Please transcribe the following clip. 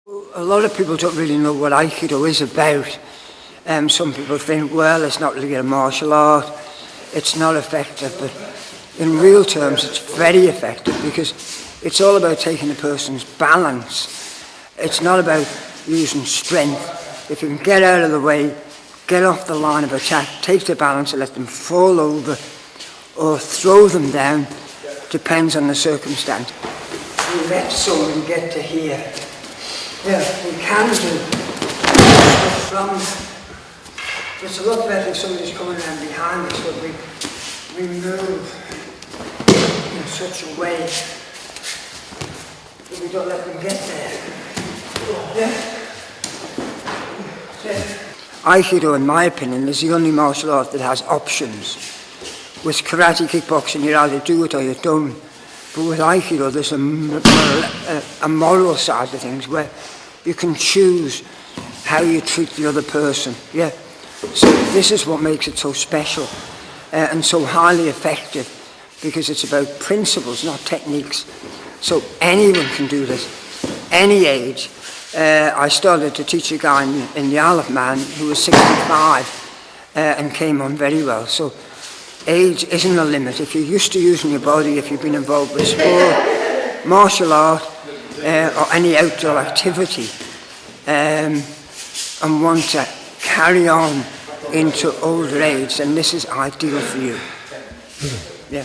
A lot of people don't really know what Aikido is about. Some people think, well, it's not really a martial art, it's not effective, but in real terms it's very effective because it's all about taking a person's balance. It's not about using strength. If you can get out of the way, get off the line of attack, take the balance and let them fall over or throw them down, depends on the circumstance. You let someone get to here. Yeah, we can do from. It's a lot better if somebody's coming around behind us, but we move in such a way that we don't let them get there. Yeah. Aikido, in my opinion, is the only martial art that has options. With karate, kickboxing, you either do it or you don't. But with Aikido, there's a moral side of things where you can choose how you treat the other person. Yeah. So this is what makes it so special and so highly effective, because it's about principles, not techniques. So anyone can do this, any age. I started to teach a guy in the Isle of Man who was 65 and came on very well. So age isn't a limit. If you're used to using your body, if you've been involved with sport, martial art, or any outdoor activity, and want to carry on into older age, then this is ideal for you. Yeah.